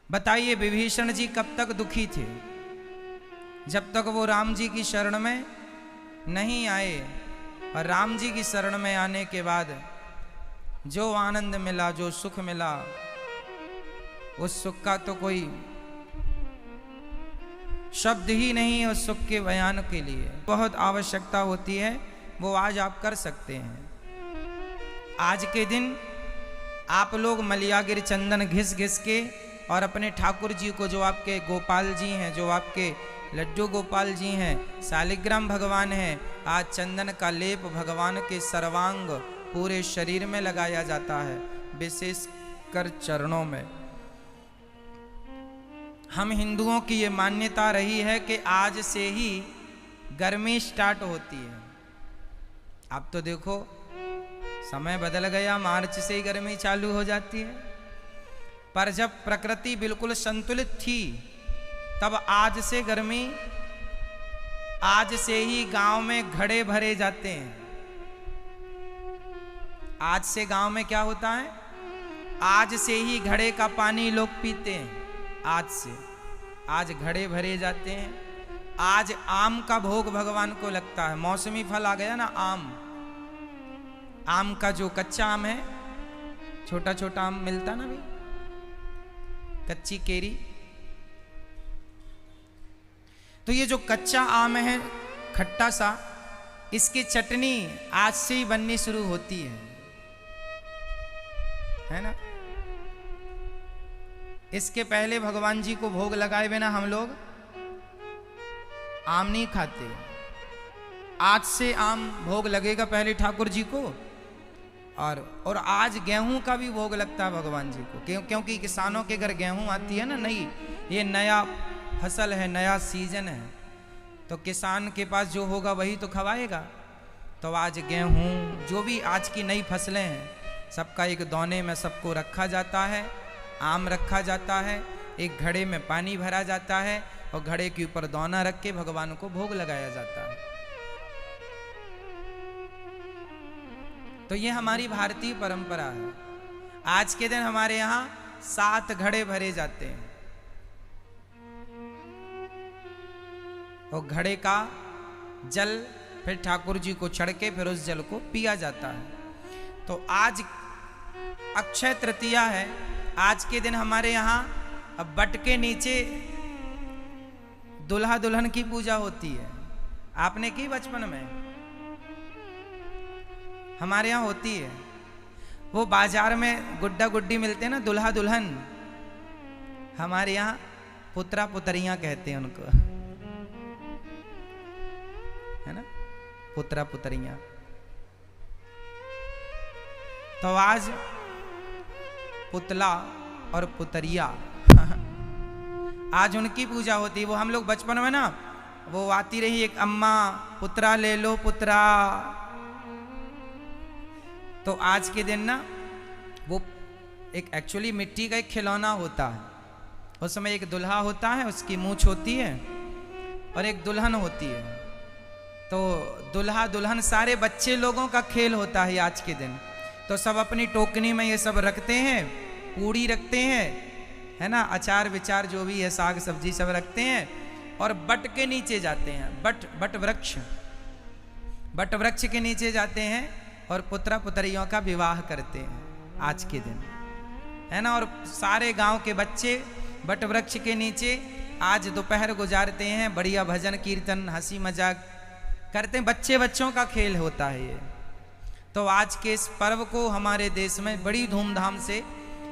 बताइए विभीषण जी कब तक दुखी थे? जब तक वो राम जी की शरण में नहीं आए। और राम जी की शरण में आने के बाद जो आनंद मिला, जो सुख मिला, उस सुख का तो कोई शब्द ही नहीं उस सुख के बयान के लिए। बहुत आवश्यकता होती है, वो आज आप कर सकते हैं। आज के दिन आप लोग मलियागिर चंदन घिस घिस के और अपने ठाकुर जी को, जो आपके गोपाल जी हैं, जो आपके लड्डू गोपाल जी हैं, शालिग्राम भगवान हैं, आज चंदन का लेप भगवान के सर्वांग पूरे शरीर में लगाया जाता है, विशेषकर चरणों में। हम हिंदुओं की ये मान्यता रही है कि आज से ही गर्मी स्टार्ट होती है। अब तो देखो समय बदल गया, मार्च से ही गर्मी चालू हो जाती है। पर जब प्रकृति बिल्कुल संतुलित थी तब आज से गर्मी, आज से ही गांव में घड़े भरे जाते हैं। आज से गांव में क्या होता है? आज से ही घड़े का पानी लोग पीते हैं। आज घड़े भरे जाते हैं। आज आम का भोग भगवान को लगता है। मौसमी फल आ गया ना, आम का जो कच्चा आम है, छोटा छोटा आम मिलता ना भाई, कच्ची केरी। तो ये जो कच्चा आम है खट्टा सा, इसकी चटनी आज से ही बननी शुरू होती है ना। इसके पहले भगवान जी को भोग लगाए बिना हम लोग आम नहीं खाते। आज से आम भोग लगेगा पहले ठाकुर जी को। और आज गेहूं का भी भोग लगता है भगवान जी को, क्योंकि किसानों के घर गेहूं आती है ना, नई, ये नया फसल है, नया सीजन है, तो किसान के पास जो होगा वही तो खवाएगा। तो आज गेहूं, जो भी आज की नई फसलें हैं, सबका एक दौने में सबको रखा जाता है। आम रखा जाता है, एक घड़े में पानी भरा जाता है और घड़े के ऊपर दौना रख के भगवान को भोग लगाया जाता है। तो ये हमारी भारतीय परंपरा है। आज के दिन हमारे यहाँ 7 घड़े भरे जाते हैं और घड़े का जल फिर ठाकुर जी को चढ़ के फिर उस जल को पिया जाता है। तो आज अक्षय तृतीया है। आज के दिन हमारे यहाँ बट के नीचे दुल्हा दुल्हन की पूजा होती है। आपने की बचपन में? हमारे यहाँ होती है। वो बाजार में गुड्डा गुड्डी मिलते हैं ना, दुल्हा दुल्हन, हमारे यहाँ पुत्रा पुतरियां कहते हैं उनको, है ना, पुत्रा पुतरियां। तो आज पुतला और पुतरिया आज उनकी पूजा होती है। वो हम लोग बचपन में ना, वो आती रही एक अम्मा, पुत्रा ले लो पुत्रा। तो आज के दिन ना वो एक एक्चुअली मिट्टी का एक खिलौना होता है। उस समय एक दुल्हा होता है, उसकी मूंछ होती है, और एक दुल्हन होती है। तो दुल्हा दुल्हन सारे बच्चे लोगों का खेल होता है आज के दिन। तो सब अपनी टोकनी में ये सब रखते हैं, पूड़ी रखते हैं, है ना, अचार विचार जो भी है, साग सब्जी सब रखते हैं, और बट के नीचे जाते हैं। बट वृक्ष के नीचे जाते हैं और पुत्रा पुतरियों का विवाह करते हैं आज के दिन, है ना। और सारे गांव के बच्चे बट वृक्ष के नीचे आज दोपहर गुजारते हैं, बढ़िया भजन कीर्तन हंसी मजाक करते हैं। बच्चों का खेल होता है ये। तो आज के इस पर्व को हमारे देश में बड़ी धूमधाम से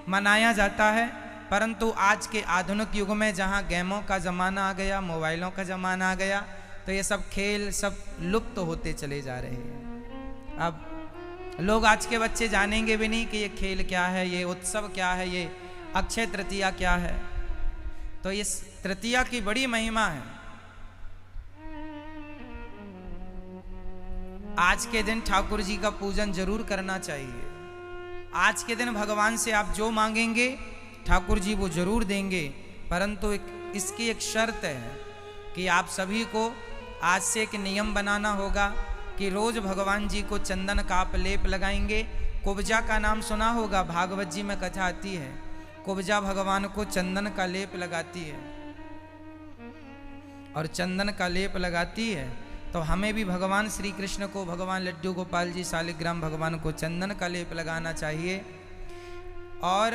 मनाया जाता है। परंतु आज के आधुनिक युग में जहाँ गेमों का ज़माना आ गया, मोबाइलों का ज़माना आ गया, तो ये सब खेल सब लुप्त होते चले जा रहे हैं। अब लोग आज के बच्चे जानेंगे भी नहीं कि ये खेल क्या है, ये उत्सव क्या है, ये अक्षय तृतीया क्या है। तो इस तृतीया की बड़ी महिमा है। आज के दिन ठाकुर जी का पूजन जरूर करना चाहिए। आज के दिन भगवान से आप जो मांगेंगे ठाकुर जी वो जरूर देंगे। परंतु इसकी एक शर्त है कि आप सभी को आज से एक नियम बनाना होगा कि रोज भगवान जी को चंदन का आप लेप लगाएंगे। कुब्जा का नाम सुना होगा, भागवत जी में कथा आती है। कुब्जा भगवान को चंदन का लेप लगाती है, और चंदन का लेप लगाती है तो हमें भी भगवान श्री कृष्ण को, भगवान लड्डू गोपाल जी शालिग्राम भगवान को चंदन का लेप लगाना चाहिए। और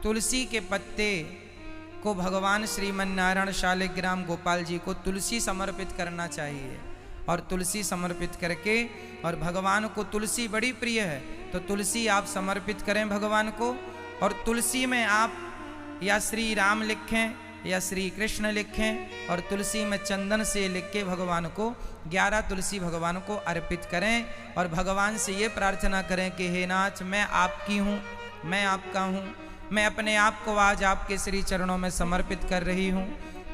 तुलसी के पत्ते को भगवान श्रीमन्नारायण शालिग्राम गोपाल जी को तुलसी समर्पित करना चाहिए। और तुलसी समर्पित करके, और भगवान को तुलसी बड़ी प्रिय है तो तुलसी आप समर्पित करें भगवान को। और तुलसी में आप या श्री राम लिखें या श्री कृष्ण लिखें, और तुलसी में चंदन से लिख के भगवान को 11 तुलसी भगवान को अर्पित करें। और भगवान से ये प्रार्थना करें कि हे नाथ, मैं आपकी हूँ, मैं आपका हूँ, मैं अपने आप को आज आपके श्री चरणों में समर्पित कर रही हूँ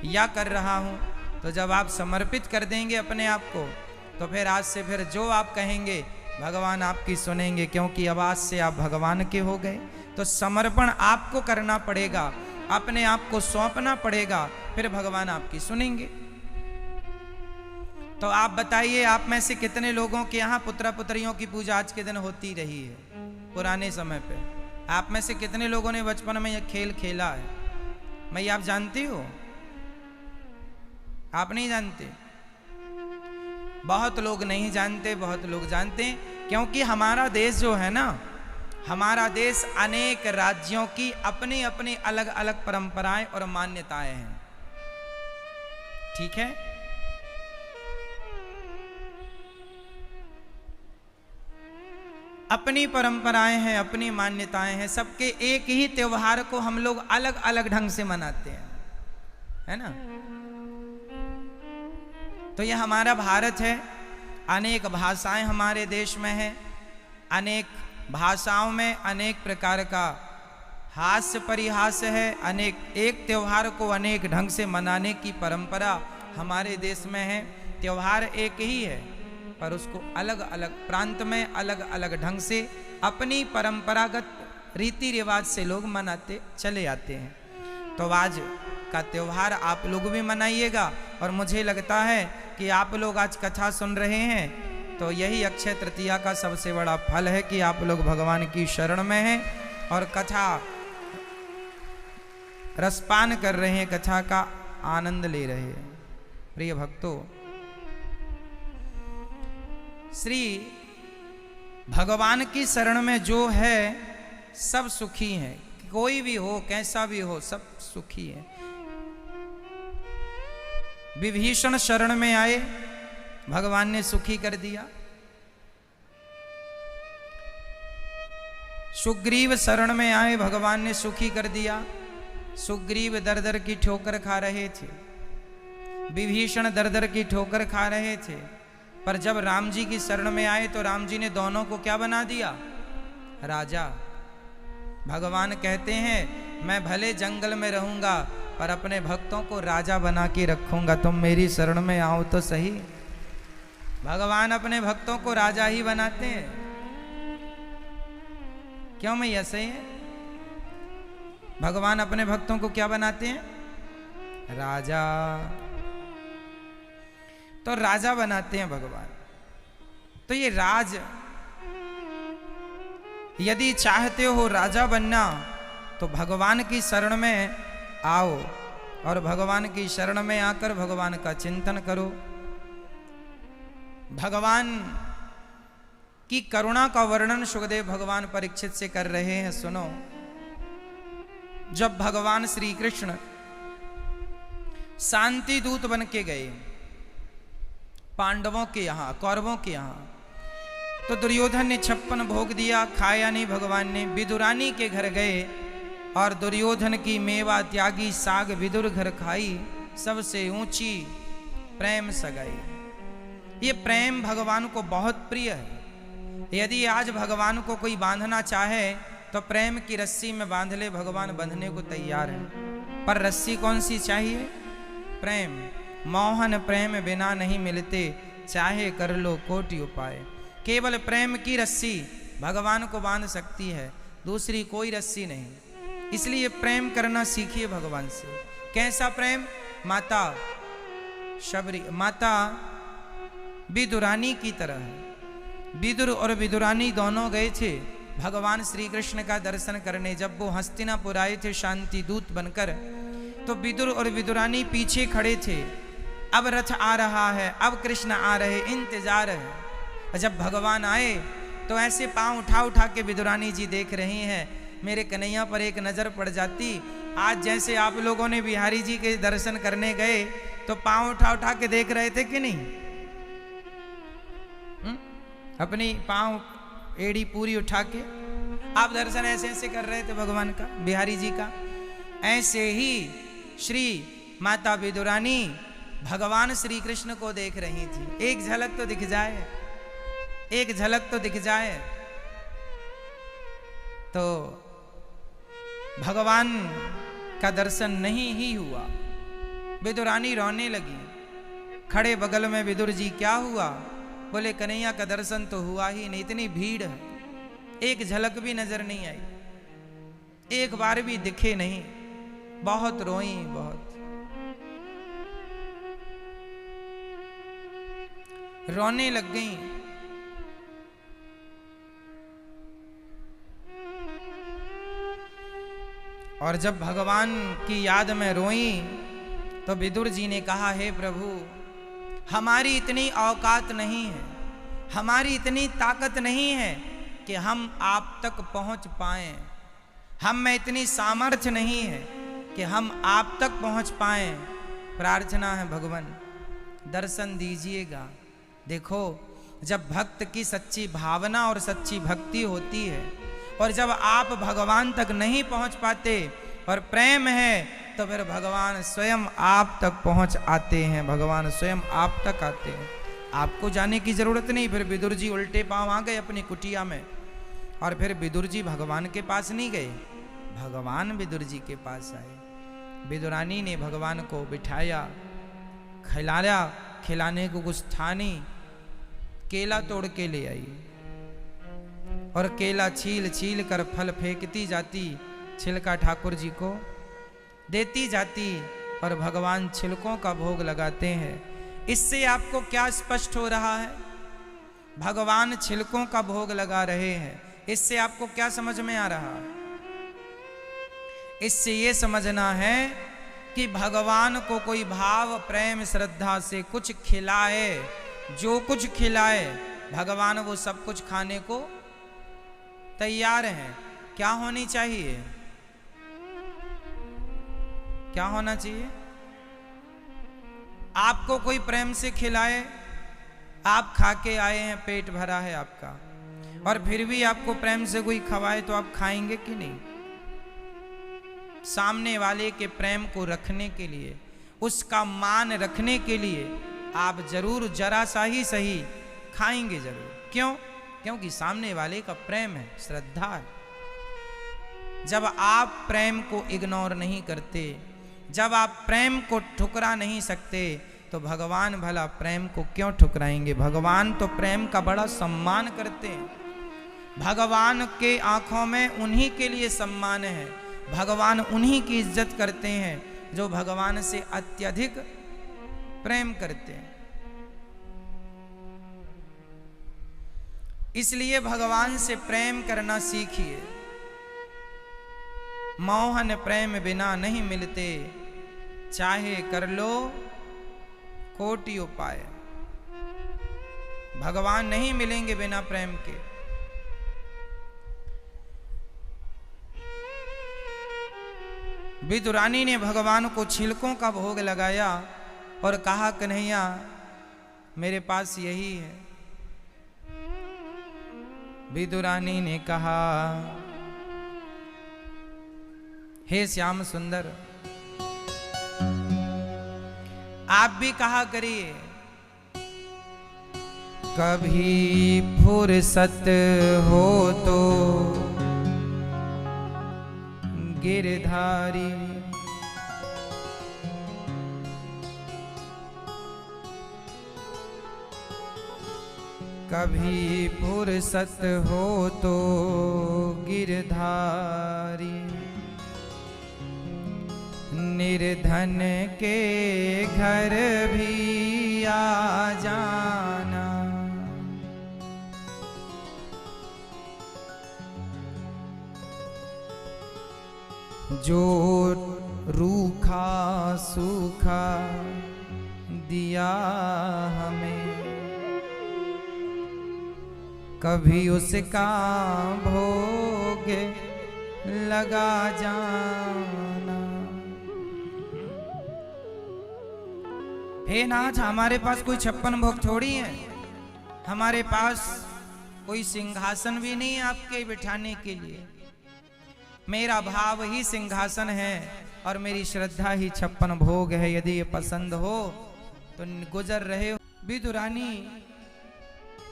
या कर रहा हूँ। तो जब आप समर्पित कर देंगे अपने आप को, तो फिर आज से फिर जो आप कहेंगे भगवान आपकी सुनेंगे, क्योंकि आवाज से आप भगवान के हो गए। तो समर्पण आपको करना पड़ेगा, अपने आप को सौंपना पड़ेगा, फिर भगवान आपकी सुनेंगे। तो आप बताइए, आप में से कितने लोगों के यहाँ पुत्र पुत्रियों की पूजा आज के दिन होती रही है? पुराने समय पे आप में से कितने लोगों ने बचपन में यह खेल खेला है? मैं आप जानती हो? आप नहीं जानते? बहुत लोग नहीं जानते, बहुत लोग जानते हैं, क्योंकि हमारा देश जो है ना, हमारा देश अनेक राज्यों की अपनी अपनी अलग अलग परंपराएं और मान्यताएं हैं। ठीक है? अपनी परंपराएं हैं, अपनी मान्यताएं हैं, सबके एक ही त्योहार को हम लोग अलग अलग ढंग से मनाते हैं, है ना? तो यह हमारा भारत है, अनेक भाषाएं हमारे देश में हैं, अनेक भाषाओं में अनेक प्रकार का हास्य परिहास है, अनेक एक त्योहार को अनेक ढंग से मनाने की परंपरा हमारे देश में है। त्योहार एक ही है, पर उसको अलग अलग प्रांत में अलग अलग ढंग से अपनी परंपरागत रीति रिवाज से लोग मनाते चले आते हैं। तो आज का त्योहार आप लोग भी मनाइएगा। और मुझे लगता है कि आप लोग आज कथा सुन रहे हैं, तो यही अक्षय तृतीया का सबसे बड़ा फल है कि आप लोग भगवान की शरण में हैं और कथा रसपान कर रहे हैं, कथा का आनंद ले रहे हैं। प्रिय भक्तों, श्री भगवान की शरण में जो है सब सुखी हैं, कोई भी हो, कैसा भी हो, सब सुखी है। विभीषण शरण में आए, भगवान ने सुखी कर दिया। सुग्रीव शरण में आए, भगवान ने सुखी कर दिया। सुग्रीव दर दर की ठोकर खा रहे थे, विभीषण दर दर की ठोकर खा रहे थे, पर जब राम जी की शरण में आए तो राम जी ने दोनों को क्या बना दिया? राजा। भगवान कहते हैं, मैं भले जंगल में रहूंगा पर अपने भक्तों को राजा बना के रखूंगा, तुम मेरी शरण में आओ तो सही। भगवान अपने भक्तों को राजा ही बनाते हैं। क्यों मैं ऐसे है? भगवान अपने भक्तों को क्या बनाते हैं? राजा। तो राजा बनाते हैं भगवान। तो ये राज, यदि चाहते हो राजा बनना तो भगवान की शरण में आओ, और भगवान की शरण में आकर भगवान का चिंतन करो। भगवान की करुणा का वर्णन सुखदेव भगवान परीक्षित से कर रहे हैं, सुनो। जब भगवान श्री कृष्ण शांति दूत बन के गए पांडवों के यहां, कौरवों के यहां, तो दुर्योधन ने 56 भोग दिया, खाया नहीं भगवान ने। विदुरानी के घर गए और दुर्योधन की मेवा त्यागी साग विदुर घर खाई, सबसे ऊंची प्रेम सगाई। ये प्रेम भगवान को बहुत प्रिय है। यदि आज भगवान को कोई बांधना चाहे तो प्रेम की रस्सी में बांध ले, भगवान बंधने को तैयार है। पर रस्सी कौन सी चाहिए? प्रेम। मोहन प्रेम बिना नहीं मिलते, चाहे कर लो कोटि उपाय। केवल प्रेम की रस्सी भगवान को बांध सकती है, दूसरी कोई रस्सी नहीं। इसलिए प्रेम करना सीखिए भगवान से। कैसा प्रेम? माता शबरी, माता विदुरानी की तरह है। विदुर और विदुरानी दोनों गए थे भगवान श्री कृष्ण का दर्शन करने जब वो हस्तिनापुर आए थे शांति दूत बनकर, तो विदुर और विदुरानी पीछे खड़े थे। अब रथ आ रहा है, अब कृष्ण आ रहे, इंतजार है। और जब भगवान आए तो ऐसे पांव उठा उठा के विदुरानी जी देख रही हैं। मेरे कन्हैया पर एक नज़र पड़ जाती। आज जैसे आप लोगों ने बिहारी जी के दर्शन करने गए तो पांव उठा उठा के देख रहे थे कि नहीं? अपनी पांव एड़ी पूरी उठा के आप दर्शन ऐसे ऐसे कर रहे थे भगवान का, बिहारी जी का। ऐसे ही श्री माता विदुरानी भगवान श्री कृष्ण को देख रही थी। एक झलक तो दिख जाए, एक झलक तो दिख जाए। तो भगवान का दर्शन नहीं ही हुआ। विदुरानी रोने लगी। खड़े बगल में विदुर जी, क्या हुआ? बोले कन्हैया का दर्शन तो हुआ ही नहीं, इतनी भीड़ है, एक झलक भी नजर नहीं आई, एक बार भी दिखे नहीं। बहुत रोई, बहुत रोने लग गई। और जब भगवान की याद में रोई तो विदुर जी ने कहा, हे प्रभु, हमारी इतनी औकात नहीं है, हमारी इतनी ताकत नहीं है कि हम आप तक पहुंच पाएं। हम में इतनी सामर्थ्य नहीं है कि हम आप तक पहुंच पाएं। प्रार्थना है भगवान दर्शन दीजिएगा। देखो, जब भक्त की सच्ची भावना और सच्ची भक्ति होती है और जब आप भगवान तक नहीं पहुंच पाते और प्रेम है तो फिर भगवान स्वयं आप तक पहुंच आते हैं। भगवान स्वयं आप तक आते हैं, आपको जाने की जरूरत नहीं। फिर विदुर जी उल्टे पांव आ गए अपनी कुटिया में। और फिर विदुर जी भगवान के पास नहीं गए, भगवान विदुर जी के पास आए। विदुरानी ने भगवान को बिठाया, खिलाया, खिलाने को कुछ था नहीं, केला तोड़ के ले आई और केला छील छील कर फल फेंकती जाती, छिलका ठाकुर जी को देती जाती और भगवान छिलकों का भोग लगाते हैं। इससे आपको क्या स्पष्ट हो रहा है? भगवान छिलकों का भोग लगा रहे हैं, इससे आपको क्या समझ में आ रहा है? इससे ये समझना है कि भगवान को कोई भाव प्रेम श्रद्धा से कुछ खिलाए, जो कुछ खिलाए भगवान वो सब कुछ खाने को तैयार हैं। क्या होनी चाहिए? क्या होना चाहिए? आपको कोई प्रेम से खिलाए, आप खा के आए हैं, पेट भरा है आपका, और फिर भी आपको प्रेम से कोई खवाए तो आप खाएंगे कि नहीं? सामने वाले के प्रेम को रखने के लिए, उसका मान रखने के लिए आप जरूर जरा सा ही सही खाएंगे जरूर। क्यों? क्योंकि सामने वाले का प्रेम है, श्रद्धा है। जब आप प्रेम को इग्नोर नहीं करते, जब आप प्रेम को ठुकरा नहीं सकते, तो भगवान भला प्रेम को क्यों ठुकराएंगे? भगवान तो प्रेम का बड़ा सम्मान करते हैं। भगवान के आंखों में उन्हीं के लिए सम्मान है, भगवान उन्हीं की इज्जत करते हैं जो भगवान से अत्यधिक प्रेम करते हैं। इसलिए भगवान से प्रेम करना सीखिए। मोहन प्रेम बिना नहीं मिलते, चाहे कर लो कोटि उपाय। भगवान नहीं मिलेंगे बिना प्रेम के। विदुरानी ने भगवान को छिलकों का भोग लगाया और कहा, कन्हैया मेरे पास यही है। विदुरानी ने कहा, हे श्याम सुंदर, आप भी कहा करिए, कभी फुर्सत हो तो गिरधारी, कभी फुर्सत हो तो गिरधारी, निर्धन के घर भी आ जाना, जो रूखा सूखा दिया हमें, कभी उसका भोग लगा जाना। हे नाथ, हमारे पास कोई 56 भोग थोड़ी है, हमारे पास कोई सिंहासन भी नहीं है आपके बिठाने के लिए। मेरा भाव ही सिंहासन है और मेरी श्रद्धा ही 56 भोग है। यदि ये पसंद हो तो गुजर रहे हो। विदुरानी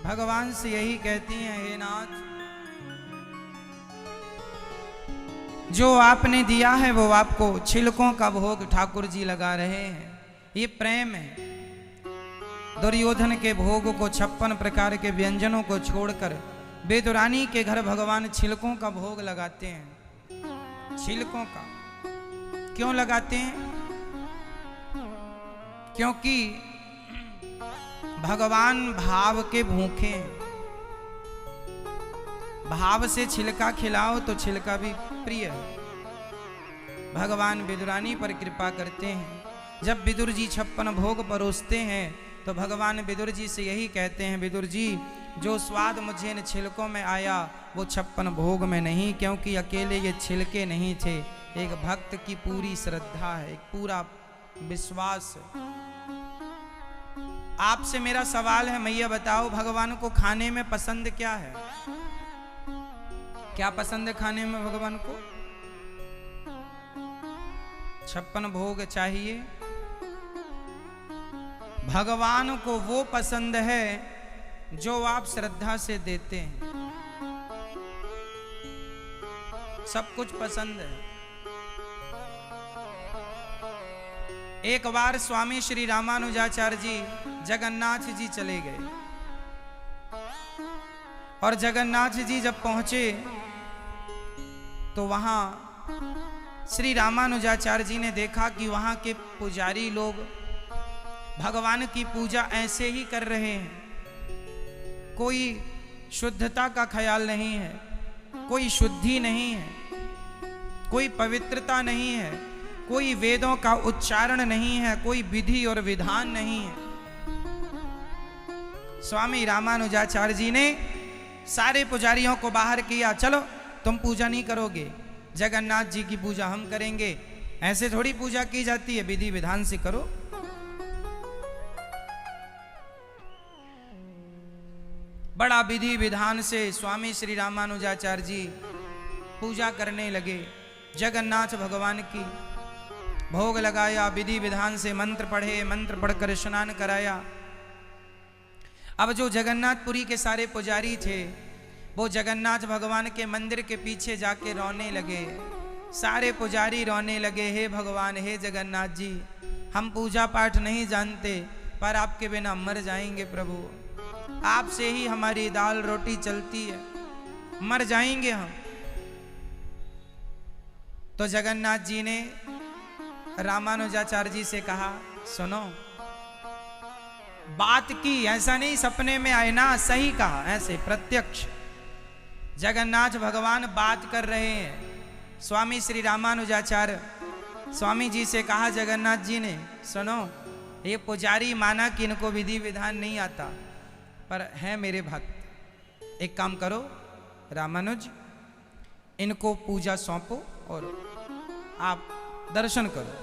भगवान से यही कहती हैं, हे नाथ, जो आपने दिया है वो आपको छिलकों का भोग ठाकुर जी लगा रहे हैं। ये प्रेम है। दुर्योधन के भोग को 56 प्रकार के व्यंजनों को छोड़कर विदुरानी के घर भगवान छिलकों का भोग लगाते हैं। छिलकों का क्यों लगाते हैं? क्योंकि भगवान भाव के भूखे हैं। भाव से छिलका खिलाओ तो छिलका भी प्रिय है। भगवान विदुरानी पर कृपा करते हैं। जब विदुर जी 56 भोग परोसते हैं तो भगवान विदुर जी से यही कहते हैं, विदुर जी, जो स्वाद मुझे इन छिलकों में आया वो 56 भोग में नहीं, क्योंकि अकेले ये छिलके नहीं थे, एक भक्त की पूरी श्रद्धा है, एक पूरा विश्वास है। आपसे मेरा सवाल है, मैया बताओ, भगवान को खाने में पसंद क्या है? क्या पसंद है खाने में भगवान को? 56 भोग चाहिए। भगवान को वो पसंद है जो आप श्रद्धा से देते हैं। सब कुछ पसंद है। एक बार स्वामी श्री रामानुजाचार्य जी जगन्नाथ जी चले गए और जगन्नाथ जी जब पहुंचे तो वहां श्री रामानुजाचार्य जी ने देखा कि वहां के पुजारी लोग भगवान की पूजा ऐसे ही कर रहे हैं। कोई शुद्धता का ख्याल नहीं है, कोई शुद्धि नहीं है, कोई पवित्रता नहीं है, कोई वेदों का उच्चारण नहीं है, कोई विधि और विधान नहीं है। स्वामी रामानुजाचार्य जी ने सारे पुजारियों को बाहर किया, चलो तुम पूजा नहीं करोगे, जगन्नाथ जी की पूजा हम करेंगे। ऐसे थोड़ी पूजा की जाती है, विधि विधान से करो। बड़ा विधि विधान से स्वामी श्री रामानुजाचार्य जी पूजा करने लगे। जगन्नाथ भगवान की भोग लगाया, विधि विधान से मंत्र पढ़े, मंत्र पढ़कर स्नान कराया। अब जो जगन्नाथपुरी के सारे पुजारी थे वो जगन्नाथ भगवान के मंदिर के पीछे जाके रोने लगे। सारे पुजारी रोने लगे, हे भगवान, हे जगन्नाथ जी, हम पूजा पाठ नहीं जानते पर आपके बिना मर जाएंगे प्रभु, आपसे ही हमारी दाल रोटी चलती है, मर जाएंगे हम। तो जगन्नाथ जी ने रामानुजाचार्य जी से कहा, सुनो, बात की, ऐसा नहीं सपने में आए ना, सही कहा, ऐसे प्रत्यक्ष। जगन्नाथ भगवान बात कर रहे हैं। स्वामी श्री रामानुजाचार्य स्वामी जी से कहा जगन्नाथ जी ने, सुनो, ये पुजारी माना कि इनको विधि विधान नहीं आता पर है मेरे भक्त, एक काम करो रामानुज, इनको पूजा सौंपो और आप दर्शन करो।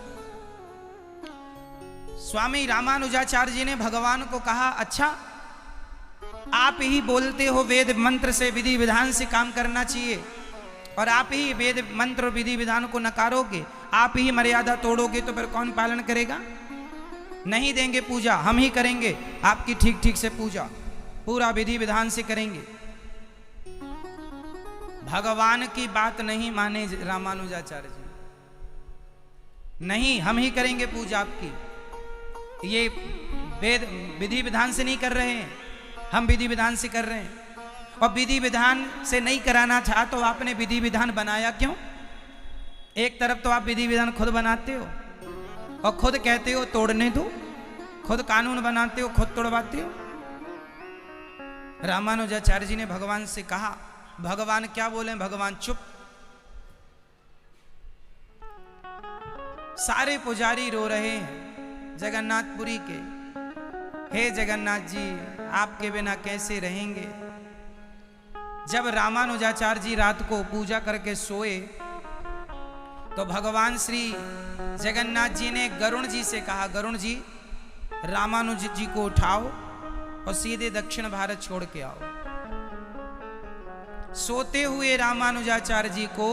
स्वामी रामानुजाचार्य जी ने भगवान को कहा, अच्छा आप ही बोलते हो वेद मंत्र से विधि विधान से काम करना चाहिए और आप ही वेद मंत्र विधि विधान को नकारोगे, आप ही मर्यादा तोड़ोगे तो फिर कौन पालन करेगा? नहीं देंगे पूजा, हम ही करेंगे आपकी ठीक ठीक से पूजा, पूरा विधि विधान से करेंगे। भगवान की बात नहीं माने रामानुजाचार्य जी, नहीं हम ही करेंगे पूजा आपकी, ये वेद विधि विधान से नहीं कर रहे हैं, हम विधि विधान से कर रहे हैं। और विधि विधान से नहीं कराना था तो आपने विधि विधान बनाया क्यों? एक तरफ तो आप विधि विधान खुद बनाते हो और खुद कहते हो तोड़ने दो, खुद कानून बनाते हो, खुद तोड़वाते हो। रामानुजाचार्य जी ने भगवान से कहा, भगवान क्या बोले? भगवान चुप। सारे पुजारी रो रहे हैं जगन्नाथपुरी के, हे जगन्नाथ जी आपके बिना कैसे रहेंगे। जब रामानुजाचार्य जी रात को पूजा करके सोए तो भगवान श्री जगन्नाथ जी ने गरुण जी से कहा, गरुण जी रामानुज जी को उठाओ और सीधे दक्षिण भारत छोड़ के आओ। सोते हुए रामानुजाचार्य जी को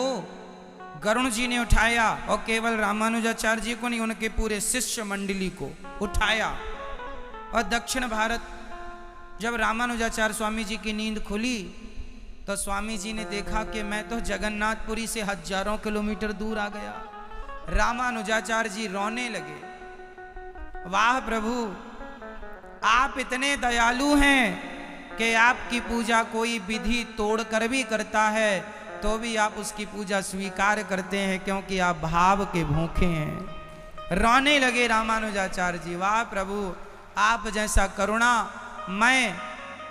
गरुण जी ने उठाया और केवल रामानुजाचार्य जी को नहीं, उनके पूरे शिष्य मंडली को उठाया और दक्षिण भारत। जब रामानुजाचार्य स्वामी जी की नींद खुली तो स्वामी जी ने देखा कि मैं तो जगन्नाथपुरी से हजारों किलोमीटर दूर आ गया। रामानुजाचार्य जी रोने लगे, वाह प्रभु आप इतने दयालु हैं कि आपकी पूजा कोई विधि तोड़ कर भी करता है तो भी आप उसकी पूजा स्वीकार करते हैं, क्योंकि आप भाव के भूखे हैं। रोने लगे रामानुजाचार्य जी, वाह प्रभु आप जैसा करुणा मैं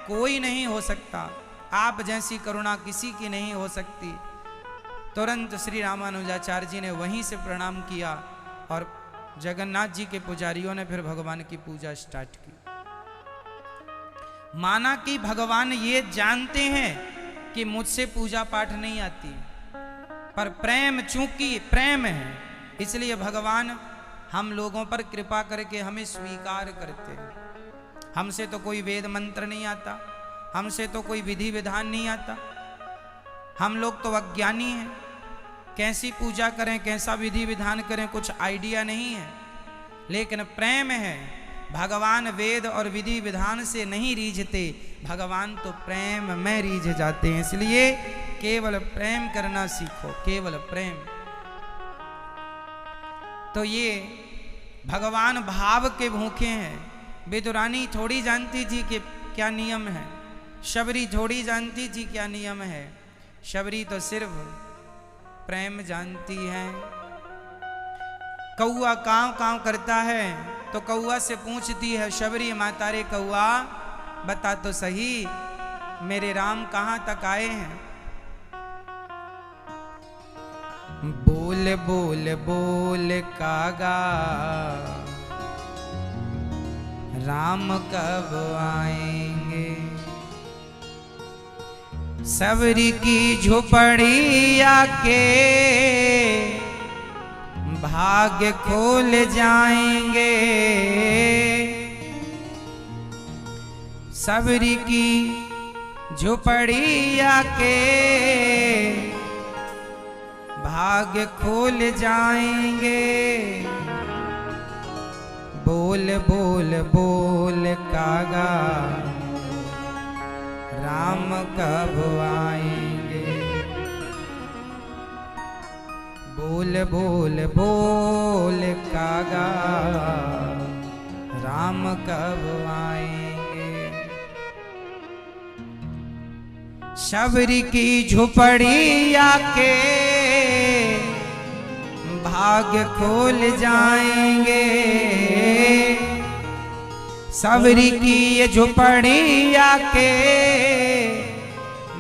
कोई नहीं हो सकता, आप जैसी करुणा किसी की नहीं हो सकती। तुरंत श्री रामानुजाचार्य जी ने वहीं से प्रणाम किया और जगन्नाथ जी के पुजारियों ने फिर भगवान की पूजा स्टार्ट की। माना कि भगवान ये जानते हैं कि मुझसे पूजा पाठ नहीं आती, पर प्रेम चूंकि प्रेम है इसलिए भगवान हम लोगों पर कृपा करके हमें स्वीकार करते हैं। हमसे तो कोई वेद मंत्र नहीं आता, हमसे तो कोई विधि विधान नहीं आता, हम लोग तो अज्ञानी हैं, कैसी पूजा करें कैसा विधि विधान करें कुछ आइडिया नहीं है। लेकिन प्रेम है, भगवान वेद और विधि विधान से नहीं रीझते, भगवान तो प्रेम में रीझ जाते हैं। इसलिए केवल प्रेम करना सीखो, केवल प्रेम। तो ये भगवान भाव के भूखे हैं। विदुरानी थोड़ी जानती थी कि क्या नियम है, शबरी थोड़ी जानती थी क्या नियम है। शबरी तो सिर्फ प्रेम जानती है। कौआ कांव कांव करता है तो कौआ से पूछती है शबरी, माता रे कौआ बता तो सही मेरे राम कहां तक आए हैं। बोल बोल बोल कागा राम कब आएंगे। सबरी की झोपड़ी आके भाग्य खोल जाएंगे। सबरी की झोपड़ी आके भाग्य खोल जाएंगे। बोल बोल बोल कागा राम कब आएंगे। बोल बोल बोल कागा राम कब आएंगे। शबरी की झोपड़ी आके भाग्य खोल जाएंगे। सबरी की ये झोपड़ी आके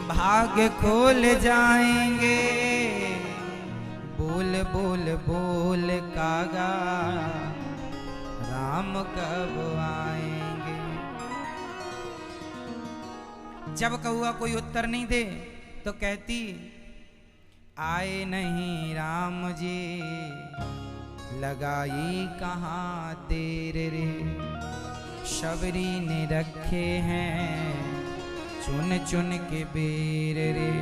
भाग्य खोल जाएंगे। बोल बोल बोल कागा राम कब आएंगे। जब कौआ कोई उत्तर नहीं दे तो कहती, आए नहीं राम जी लगाई कहाँ देर रे। शबरी ने रखे हैं चुन चुन के बेर रे।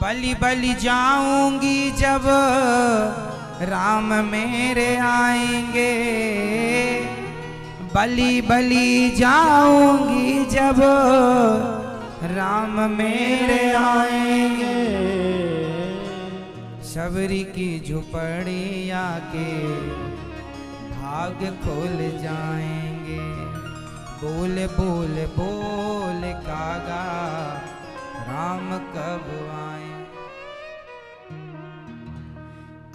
बलि बलि जाऊंगी जब राम मेरे आएंगे। बलि बलि जाऊंगी जब राम मेरे आएंगे। शबरी की झोपड़ी आके भाग्य खोल जाएंगे। बोल बोल बोल कागा राम कब आए।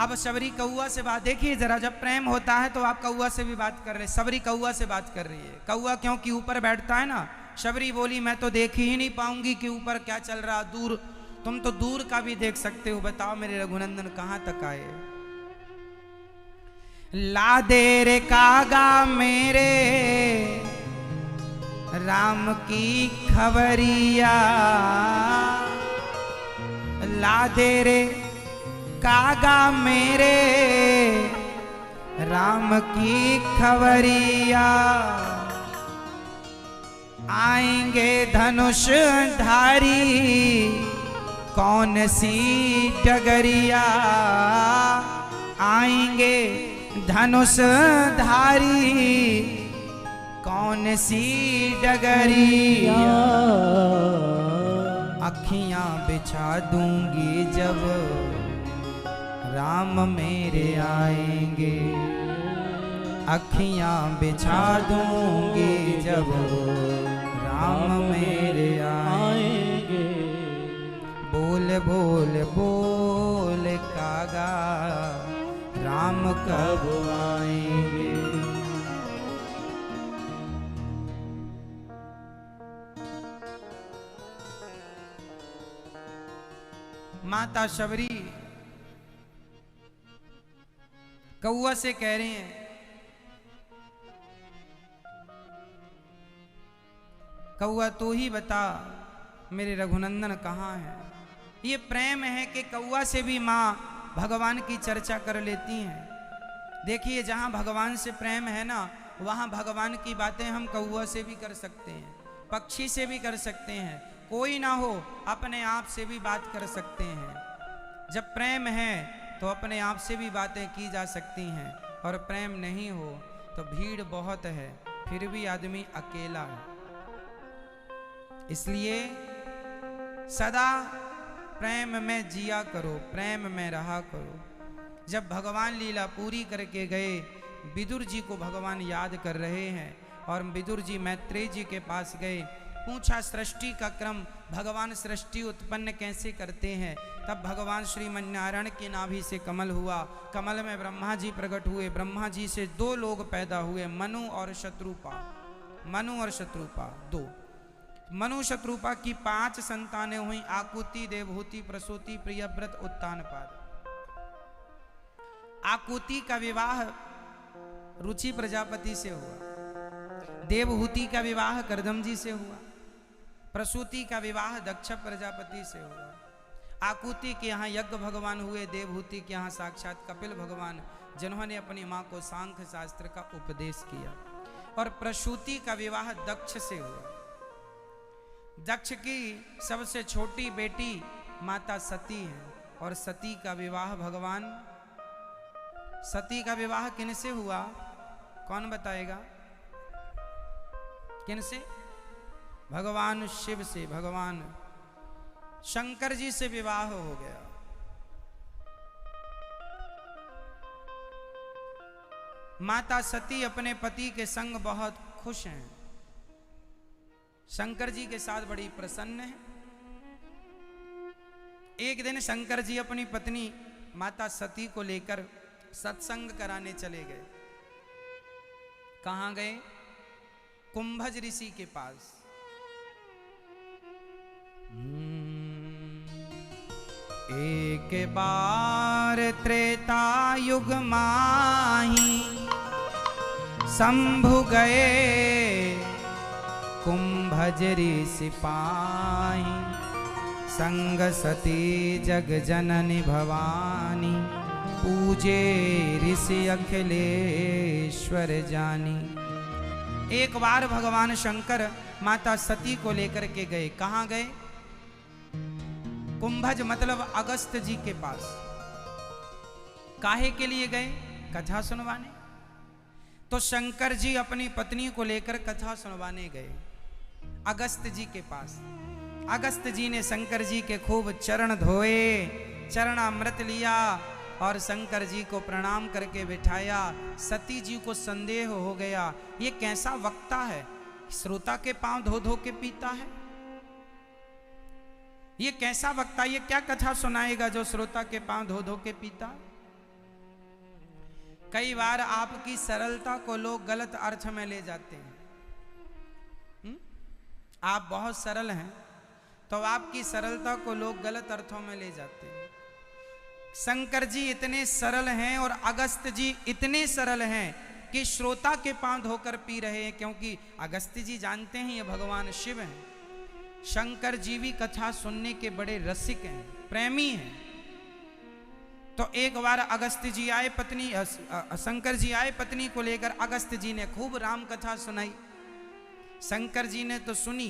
अब शबरी कौआ से बात देखिए जरा, जब प्रेम होता है तो आप कौआ से भी बात कर रहे हैं। शबरी कौआ से बात कर रही है। कौआ क्योंकि ऊपर बैठता है ना। शबरी बोली मैं तो देख ही नहीं पाऊंगी कि ऊपर क्या चल रहा, दूर तुम तो दूर का भी देख सकते हो, बताओ मेरे रघुनंदन कहाँ तक आए। ला दे रे कागा मेरे राम की खबरिया, ला दे रे कागा मेरे राम की खबरिया। आएंगे धनुष धारी कौन सी डगरिया, आएंगे धनुष धारी कौन सी डगरिया। अखियां बिछा दूंगी जब राम मेरे आएंगे, अखियां बिछा दूंगी जब राम मेरे आएंगे। बोल बोल बोल कागा राम कब आएंगे। माता शबरी कौआ से कह रहे हैं, कौआ तू ही बता मेरे रघुनंदन कहाँ है। ये प्रेम है कि कौआ से भी माँ भगवान की चर्चा कर लेती हैं। देखिए जहाँ भगवान से प्रेम है ना, वहाँ भगवान की बातें हम कौआ से भी कर सकते हैं, पक्षी से भी कर सकते हैं, कोई ना हो अपने आप से भी बात कर सकते हैं। जब प्रेम है तो अपने आप से भी बातें की जा सकती हैं, और प्रेम नहीं हो तो भीड़ बहुत है फिर भी आदमी अकेला है। इसलिए सदा प्रेम में जिया करो, प्रेम में रहा करो। जब भगवान लीला पूरी करके गए, विदुर जी को भगवान याद कर रहे हैं, और विदुर जी मैत्रेय जी के पास गए, पूछा सृष्टि का क्रम, भगवान सृष्टि उत्पन्न कैसे करते हैं। तब भगवान श्रीमन्नारायण की नाभि से कमल हुआ, कमल में ब्रह्मा जी प्रकट हुए, ब्रह्मा जी से दो लोग पैदा हुए, मनु और शत्रुपा। मनु और शत्रुपा दो, मनु शत्रुपा की 5 संतानें हुई, आकुति, देवहूति, प्रसूति, प्रियव्रत, उत्तानपाद। आकुति का विवाह रुचि प्रजापति से हुआ, देवहूति का विवाह करदम जी से हुआ, प्रसूति का विवाह दक्ष प्रजापति से हुआ। आकुति के यहाँ यज्ञ भगवान हुए, देवहूति के यहाँ साक्षात कपिल भगवान, जिन्होंने अपनी माँ को सांख्य शास्त्र का उपदेश किया। और प्रसूति का विवाह दक्ष से हुआ। दक्ष की सबसे छोटी बेटी माता सती है, और सती का विवाह भगवान, सती का विवाह किनसे हुआ, कौन बताएगा, किनसे? भगवान शिव से, भगवान शंकर जी से विवाह हो गया। माता सती अपने पति के संग बहुत खुश हैं, शंकर जी के साथ बड़ी प्रसन्न है। एक दिन शंकर जी अपनी पत्नी माता सती को लेकर सत्संग कराने चले गए। कहां गए? कुंभज ऋषि के पास। एक बार त्रेता युग माही शंभु गए, कुंभज ऋषि पाही संग सती जग जननी भवानी, पूजे ऋषि अखिलेश्वर जानी। एक बार भगवान शंकर माता सती को लेकर के गए। कहां गए? कुंभज मतलब अगस्त जी के पास। काहे के लिए गए? कथा सुनवाने। तो शंकर जी अपनी पत्नी को लेकर कथा सुनवाने गए अगस्त जी के पास। अगस्त जी ने शंकर जी के खूब चरण धोए, चरणामृत लिया और शंकर जी को प्रणाम करके बिठाया। सती जी को संदेह हो गया, ये कैसा वक्ता है, श्रोता के पांव धो धो के पीता है। ये कैसा वक्ता, ये क्या कथा सुनाएगा जो श्रोता के पांव धो धो के पीता। कई बार आपकी सरलता को लोग गलत अर्थ में ले जाते हैं। आप बहुत सरल हैं तो आपकी सरलता को लोग गलत अर्थों में ले जाते हैं। शंकर जी इतने सरल हैं और अगस्त जी इतने सरल हैं कि श्रोता के पांव धोकर पी रहे हैं, क्योंकि अगस्त जी जानते हैं ये भगवान शिव हैं। शंकर जी भी कथा सुनने के बड़े रसिक हैं, प्रेमी हैं। तो एक बार अगस्त जी आए, शंकर जी आए पत्नी को लेकर। अगस्त जी ने खूब राम कथा सुनाई। शंकर जी ने तो सुनी,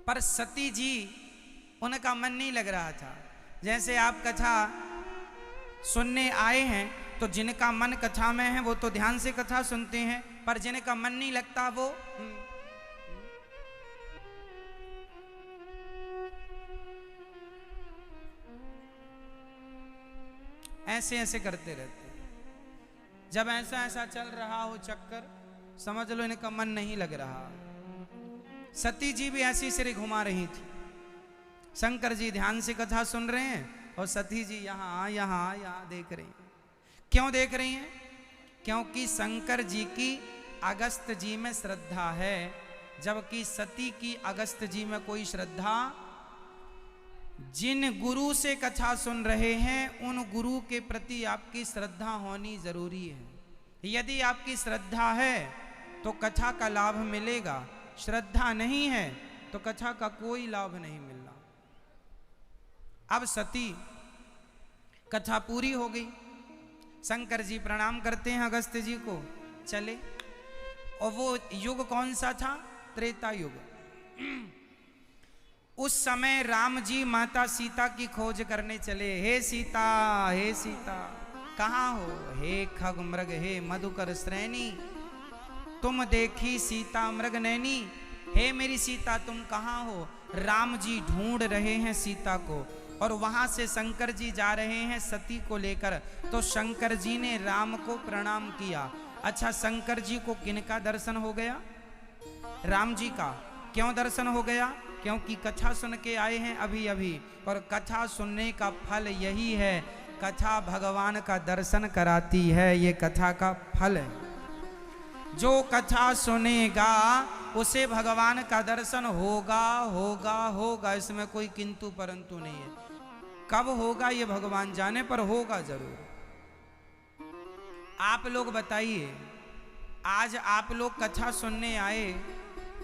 पर सती जी उनका मन नहीं लग रहा था। जैसे आप कथा सुनने आए हैं तो जिनका मन कथा में है वो तो ध्यान से कथा सुनते हैं, पर जिनका मन नहीं लगता वो ऐसे ऐसे करते रहते हैं। जब ऐसा ऐसा चल रहा हो चक्कर, समझ लो इनका मन नहीं लग रहा। सती जी भी ऐसी सिर घुमा रही थी। शंकर जी ध्यान से कथा सुन रहे हैं और सती जी यहाँ यहाँ देख रही हैं। क्यों देख रही हैं? क्योंकि शंकर जी की अगस्त जी में श्रद्धा है, जबकि सती की अगस्त जी में कोई श्रद्धा। जिन गुरु से कथा सुन रहे हैं उन गुरु के प्रति आपकी श्रद्धा होनी जरूरी है। यदि आपकी श्रद्धा है तो कथा का लाभ मिलेगा, श्रद्धा नहीं है तो कथा का कोई लाभ नहीं मिलना। अब सती कथा पूरी हो गई। शंकर जी प्रणाम करते हैं अगस्त्य जी को, चले। और वो युग कौन सा था? त्रेता युग। उस समय राम जी माता सीता की खोज करने चले। हे सीता कहाँ हो? हे खग मृग हे मधुकर श्रेणी, तुम देखी सीता मृग नैनी। हे मेरी सीता तुम कहाँ हो? राम जी ढूंढ रहे हैं सीता को। और वहां से शंकर जी जा रहे हैं सती को लेकर। तो शंकर जी ने राम को प्रणाम किया। अच्छा, शंकर जी को किनका दर्शन हो गया? राम जी का। क्यों दर्शन हो गया? क्योंकि कथा सुन के आए हैं अभी अभी। और कथा सुनने का फल यही है, कथा भगवान का दर्शन कराती है। ये कथा का फल है। जो कथा सुनेगा उसे भगवान का दर्शन होगा होगा होगा। इसमें कोई किंतु परंतु नहीं है। कब होगा ये भगवान जाने, पर होगा जरूर। आप लोग बताइए, आज आप लोग कथा सुनने आए,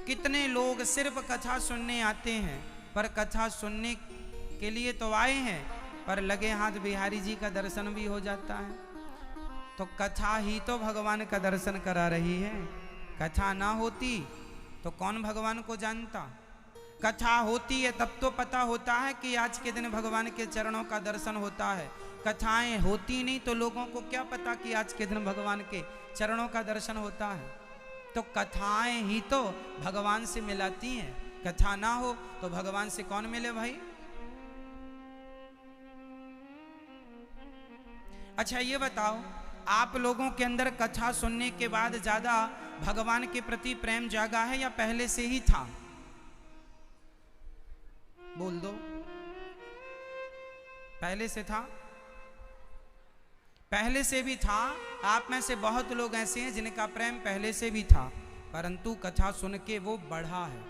कितने लोग सिर्फ कथा सुनने आते हैं, पर कथा सुनने के लिए तो आए हैं, पर लगे हाथ बिहारी जी का दर्शन भी हो जाता है। तो कथा ही तो भगवान का दर्शन करा रही है। कथा ना होती तो कौन भगवान को जानता? कथा होती है तब तो पता होता है कि आज के दिन भगवान के चरणों का दर्शन होता है। कथाएं होती नहीं तो लोगों को क्या पता कि आज के दिन भगवान के चरणों का दर्शन होता है। तो कथाएं ही तो भगवान से मिलाती हैं। कथा ना हो तो भगवान से कौन मिले भाई? अच्छा ये बताओ, आप लोगों के अंदर कथा सुनने के बाद ज्यादा भगवान के प्रति प्रेम जागा है या पहले से ही था? बोल दो। पहले से था? पहले से भी था। आप में से बहुत लोग ऐसे हैं जिनका प्रेम पहले से भी था, परंतु कथा सुन के वो बढ़ा है।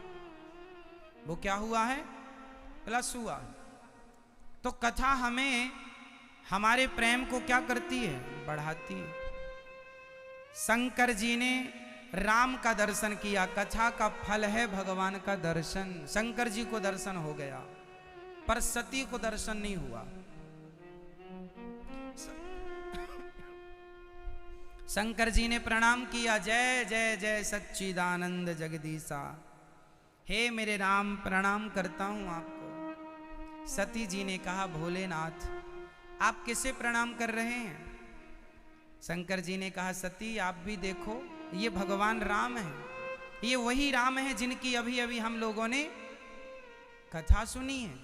वो क्या हुआ है? प्लस हुआ। तो कथा हमें हमारे प्रेम को क्या करती है? बढ़ाती है। शंकर जी ने राम का दर्शन किया। कथा का फल है भगवान का दर्शन। शंकर जी को दर्शन हो गया, पर सती को दर्शन नहीं हुआ। शंकर जी ने प्रणाम किया, जय जय जय सच्चिदानंद जगदीशा। हे मेरे राम, प्रणाम करता हूं आपको। सती जी ने कहा, भोलेनाथ आप किसे प्रणाम कर रहे हैं? शंकर जी ने कहा, सती आप भी देखो, ये भगवान राम है। ये वही राम है जिनकी अभी अभी हम लोगों ने कथा सुनी है।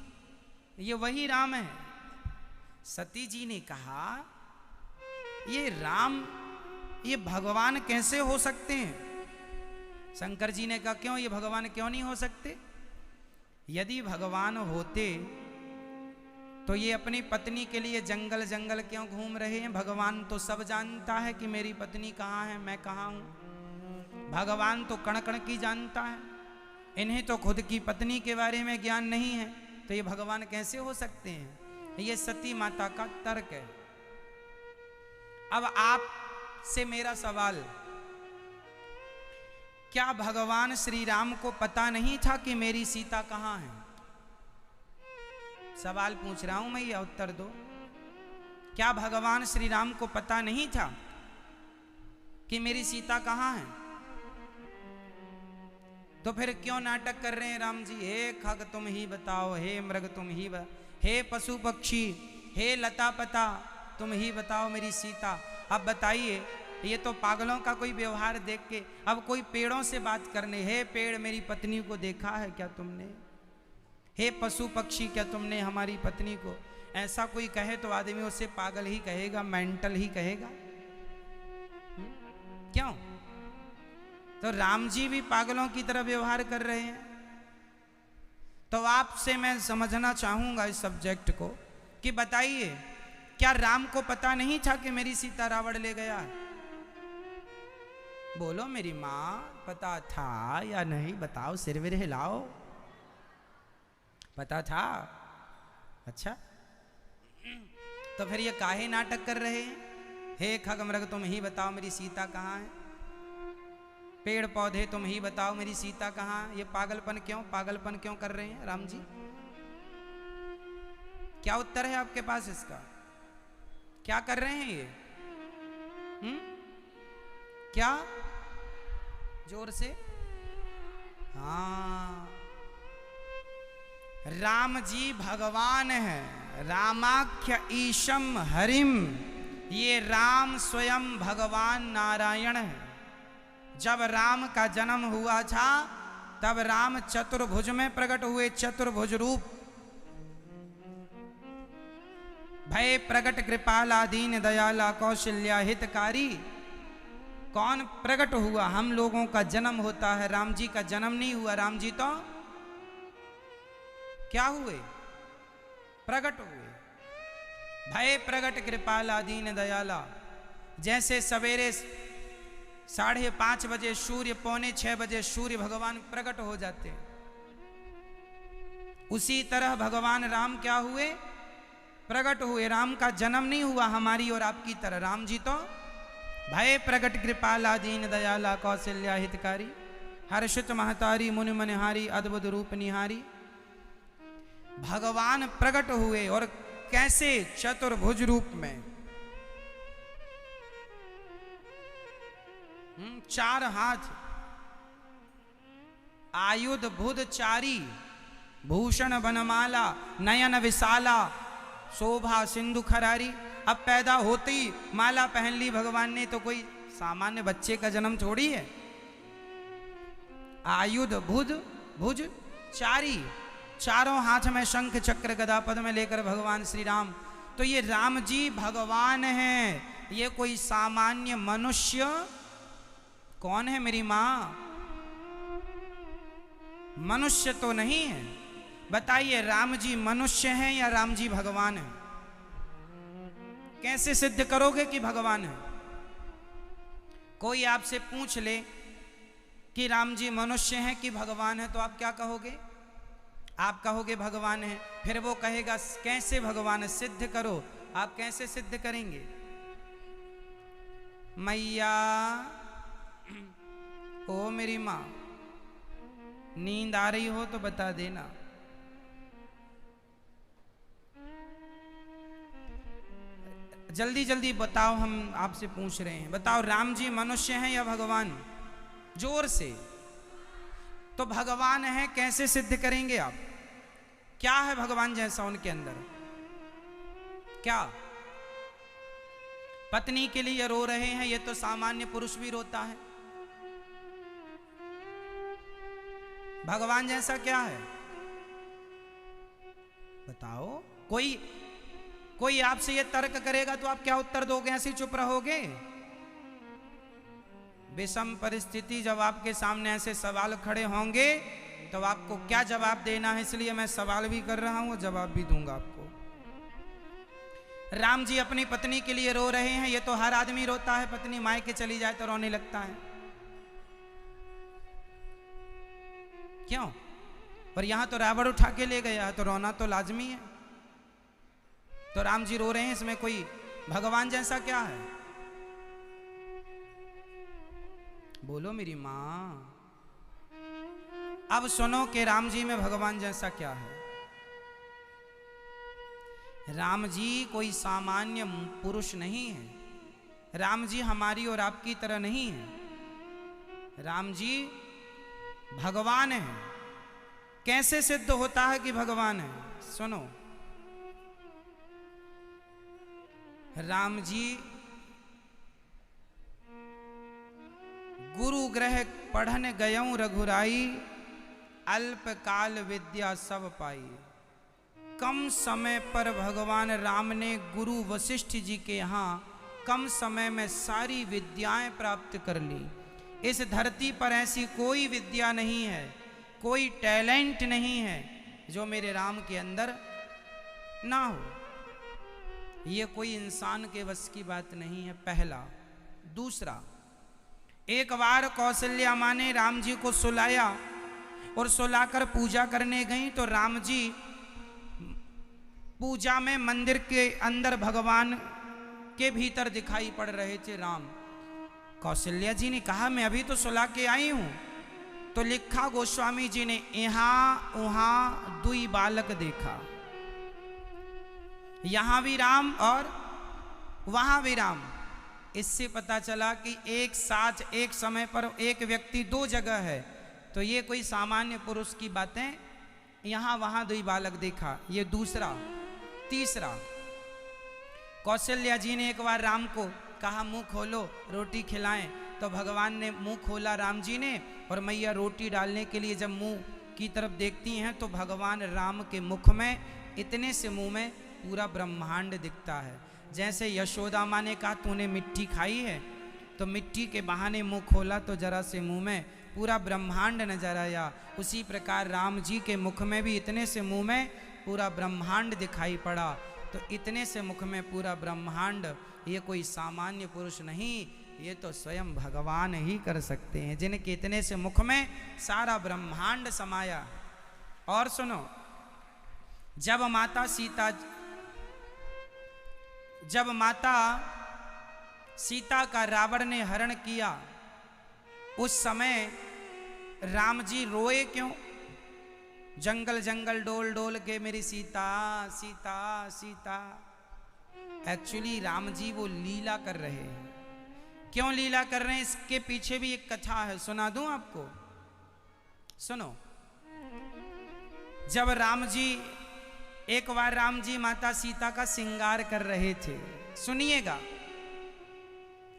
ये वही राम है। सती जी ने कहा, ये राम, ये भगवान कैसे हो सकते हैं? शंकर जी ने कहा, क्यों, ये भगवान क्यों नहीं हो सकते? यदि भगवान होते तो ये अपनी पत्नी के लिए जंगल जंगल क्यों घूम रहे हैं? भगवान तो सब जानता है कि मेरी पत्नी कहाँ है, मैं कहाँ हूँ। भगवान तो कण कण की जानता है। इन्हें तो खुद की पत्नी के बारे में ज्ञान नहीं है, तो ये भगवान कैसे हो सकते हैं? ये सती माता का तर्क है। अब आपसे मेरा सवाल, क्या भगवान श्री राम को पता नहीं था कि मेरी सीता कहां है? सवाल पूछ रहा हूं मैं, या उत्तर दो। क्या भगवान श्री राम को पता नहीं था कि मेरी सीता कहां है? तो फिर क्यों नाटक कर रहे हैं राम जी? हे खग तुम ही बताओ, हे मृग तुम ही हे पशु पक्षी, हे लता पता, तुम ही बताओ मेरी सीता। अब बताइए, ये तो पागलों का कोई व्यवहार देख के अब कोई पेड़ों से बात करने, हे पेड़ मेरी पत्नी को देखा है क्या तुमने? हे पशु पक्षी क्या तुमने हमारी पत्नी को? ऐसा कोई कहे तो आदमी उसे पागल ही कहेगा, मेंटल ही कहेगा। क्यों? तो राम जी भी पागलों की तरह व्यवहार कर रहे हैं। तो आपसे मैं समझना चाहूंगा इस सब्जेक्ट को कि बताइए, क्या राम को पता नहीं था कि मेरी सीता रावण ले गया? बोलो मेरी माँ, पता था या नहीं? बताओ, सिर विर हिलाओ। पता था? अच्छा, तो फिर ये काहे नाटक कर रहे हैं? हे खग मृग तुम ही बताओ मेरी सीता कहाँ है? पेड़ पौधे तुम ही बताओ मेरी सीता कहाँ है? ये पागलपन क्यों कर रहे हैं राम जी? क्या उत्तर है आपके पास इसका? क्या कर रहे हैं ये? क्या? जोर से। हाँ, राम जी भगवान है, रामाख्य ईशम हरिम। ये राम स्वयं भगवान नारायण है। जब राम का जन्म हुआ था तब राम चतुर्भुज में प्रकट हुए, चतुर्भुज रूप। भय प्रगट कृपाला दीन दयाला कौशल्या हितकारी। कौन प्रकट हुआ? हम लोगों का जन्म होता है, राम जी का जन्म नहीं हुआ। राम जी तो क्या हुए? प्रकट हुए। भय प्रगट कृपाला दीन दयाला। जैसे सवेरे 5:30 बजे सूर्य, 5:45 बजे सूर्य भगवान प्रकट हो जाते हैं, उसी तरह भगवान राम क्या हुए? प्रकट हुए। राम का जन्म नहीं हुआ हमारी और आपकी तरह। राम जी तो भय प्रगट कृपाला दीन दयाला कौशल्या हितकारी। हर्षित महतारी मुनि मनहारी अद्भुत रूप निहारी। भगवान प्रकट हुए, और कैसे? चतुर्भुज रूप में। 4 हाथ, आयुध बुध चारी, भूषण बनमाला, नयन विशाला, शोभा सिंधु खरारी। अब पैदा होते ही माला पहन ली भगवान ने, तो कोई सामान्य बच्चे का जन्म थोड़ी है। आयुध बुध भुज चारी, चारों हाथ में शंख चक्र गदा पद में लेकर भगवान श्री राम। तो ये राम जी भगवान हैं, ये कोई सामान्य मनुष्य कौन है मेरी मां? मनुष्य तो नहीं है। बताइए, राम जी मनुष्य हैं या राम जी भगवान हैं? कैसे सिद्ध करोगे कि भगवान है? कोई आपसे पूछ ले कि राम जी मनुष्य हैं कि भगवान है, तो आप क्या कहोगे? आप कहोगे भगवान है। फिर वो कहेगा कैसे भगवान है, सिद्ध करो। आप कैसे सिद्ध करेंगे? मैया, ओ मेरी माँ, नींद आ रही हो तो बता देना। जल्दी जल्दी बताओ, हम आपसे पूछ रहे हैं। बताओ, राम जी मनुष्य हैं या भगवान? जोर से। तो भगवान है, कैसे सिद्ध करेंगे आप? क्या है भगवान जैसा उनके अंदर? क्या? पत्नी के लिए रो रहे हैं, ये तो सामान्य पुरुष भी रोता है। भगवान जैसा क्या है? बताओ। कोई आपसे ये तर्क करेगा तो आप क्या उत्तर दोगे? ऐसे ही चुप रहोगे? विषम परिस्थिति जब आपके सामने ऐसे सवाल खड़े होंगे तो आपको क्या जवाब देना है, इसलिए मैं सवाल भी कर रहा हूं, जवाब भी दूंगा आपको। राम जी अपनी पत्नी के लिए रो रहे हैं, ये तो हर आदमी रोता है। पत्नी मायके चली जाए तो रोने लगता है। क्यों? और यहां तो रावण उठा के ले गया है, तो रोना तो लाजमी है। तो राम जी रो रहे हैं, इसमें कोई भगवान जैसा क्या है? बोलो मेरी मां। अब सुनो कि राम जी में भगवान जैसा क्या है। राम जी कोई सामान्य पुरुष नहीं है। राम जी हमारी और आपकी तरह नहीं है। राम जी भगवान है। कैसे सिद्ध होता है कि भगवान है? सुनो, राम जी गुरु ग्रह पढ़न गयऊं रघुराई, अल्प काल विद्या सब पाई। कम समय पर भगवान राम ने गुरु वशिष्ठ जी के यहाँ कम समय में सारी विद्याएं प्राप्त कर ली। इस धरती पर ऐसी कोई विद्या नहीं है, कोई टैलेंट नहीं है जो मेरे राम के अंदर ना हो। ये कोई इंसान के वश की बात नहीं है, पहला। दूसरा, एक बार कौशल्या माँ ने राम जी को सुलाया और सुलाकर पूजा करने गई तो राम जी पूजा में मंदिर के अंदर भगवान के भीतर दिखाई पड़ रहे थे राम। कौशल्या जी ने कहा मैं अभी तो सुला के आई हूं। तो लिखा गोस्वामी जी ने, यहां वहां दुई बालक देखा, यहां भी राम और वहां भी राम। इससे पता चला कि एक साथ एक समय पर एक व्यक्ति दो जगह है। तो ये कोई सामान्य पुरुष की बातें, यहां वहां दुई बालक देखा, ये दूसरा। तीसरा, कौशल्या जी ने एक बार राम को कहा मुंह खोलो रोटी खिलाएं, तो भगवान ने मुंह खोला राम जी ने, और मैया रोटी डालने के लिए जब मुंह की तरफ देखती हैं तो भगवान राम के मुख में इतने से मुंह में पूरा ब्रह्मांड दिखता है। जैसे यशोदा माँ ने कहा तूने मिट्टी खाई है, तो मिट्टी के बहाने मुंह खोला तो जरा से मुंह में पूरा ब्रह्मांड नजर आया। उसी प्रकार राम जी के मुख में भी इतने से मुंह में पूरा ब्रह्मांड दिखाई पड़ा। तो इतने से मुख में पूरा ब्रह्मांड, ये कोई सामान्य पुरुष नहीं, ये तो स्वयं भगवान ही कर सकते हैं, जिनके इतने से मुख में सारा ब्रह्मांड समाया। और सुनो, जब माता सीता का रावण ने हरण किया, उस समय राम जी रोए क्यों? जंगल जंगल डोल डोल के मेरी सीता सीता सीता। एक्चुअली राम जी वो लीला कर रहे हैं। क्यों लीला कर रहे हैं? इसके पीछे भी एक कथा है, सुना दूं आपको? सुनो, जब राम जी एक बार राम जी माता सीता का श्रृंगार कर रहे थे, सुनिएगा।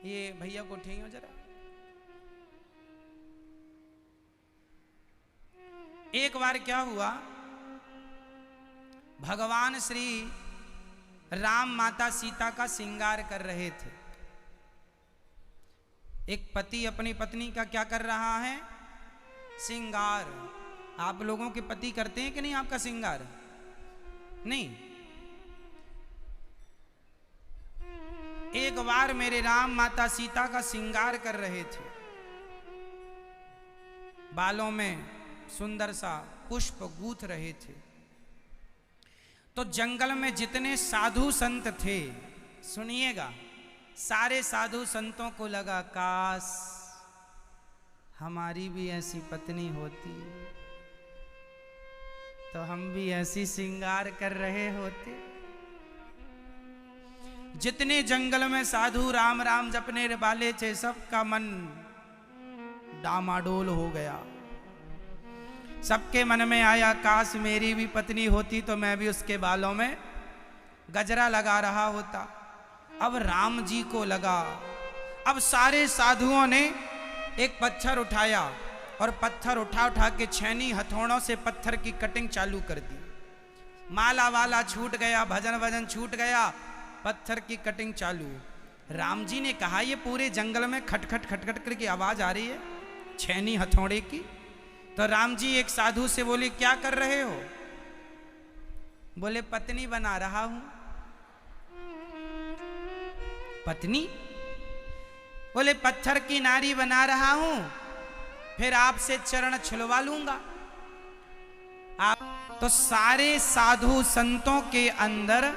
ये भैया को उठाइए जरा। एक बार क्या हुआ, भगवान श्री राम माता सीता का श्रृंगार कर रहे थे। एक पति अपनी पत्नी का क्या कर रहा है? श्रृंगार। आप लोगों के पति करते हैं कि नहीं आपका श्रृंगार? नहीं। एक बार मेरे राम माता सीता का श्रृंगार कर रहे थे। बालों में सुंदर सा पुष्प गूंथ रहे थे। तो जंगल में जितने साधु संत थे, सुनिएगा, सारे साधु संतों को लगा काश हमारी भी ऐसी पत्नी होती तो हम भी ऐसी श्रृंगार कर रहे होते। जितने जंगल में साधु राम राम जपने वाले थे, सबका मन डामाडोल हो गया। सबके मन में आया काश मेरी भी पत्नी होती तो मैं भी उसके बालों में गजरा लगा रहा होता। अब राम जी को लगा, अब सारे साधुओं ने एक पत्थर उठाया और पत्थर उठा उठा के छैनी हथौड़ों से पत्थर की कटिंग चालू कर दी। माला वाला छूट गया, भजन वजन छूट गया, पत्थर की कटिंग चालू। राम जी ने कहा ये पूरे जंगल में खटखट खटखट करके आवाज आ रही है छैनी हथौड़े की। तो राम जी एक साधु से बोले क्या कर रहे हो? बोले पत्नी बना रहा हूं। पत्नी? बोले पत्थर की नारी बना रहा हूं, फिर आपसे चरण छुलवा लूंगा। आप तो सारे साधु संतों के अंदर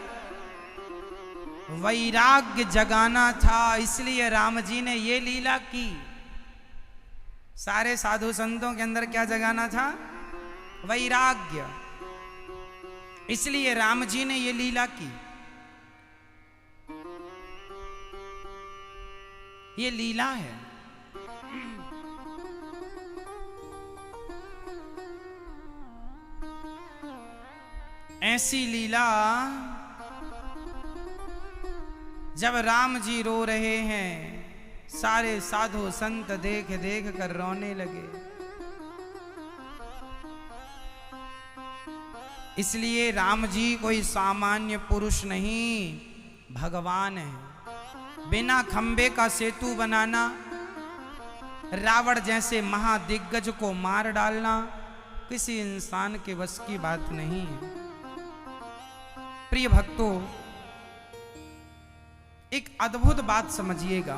वैराग्य जगाना था, इसलिए राम जी ने ये लीला की। सारे साधु संतों के अंदर क्या जगाना था? वैराग्य। इसलिए राम जी ने ये लीला की। ये लीला है। ऐसी लीला जब राम जी रो रहे हैं, सारे साधु संत देख देख कर रोने लगे। इसलिए राम जी कोई सामान्य पुरुष नहीं, भगवान है। बिना खंबे का सेतु बनाना, रावण जैसे महादिग्गज को मार डालना किसी इंसान के बस की बात नहीं है। प्रिय भक्तों, एक अद्भुत बात समझिएगा।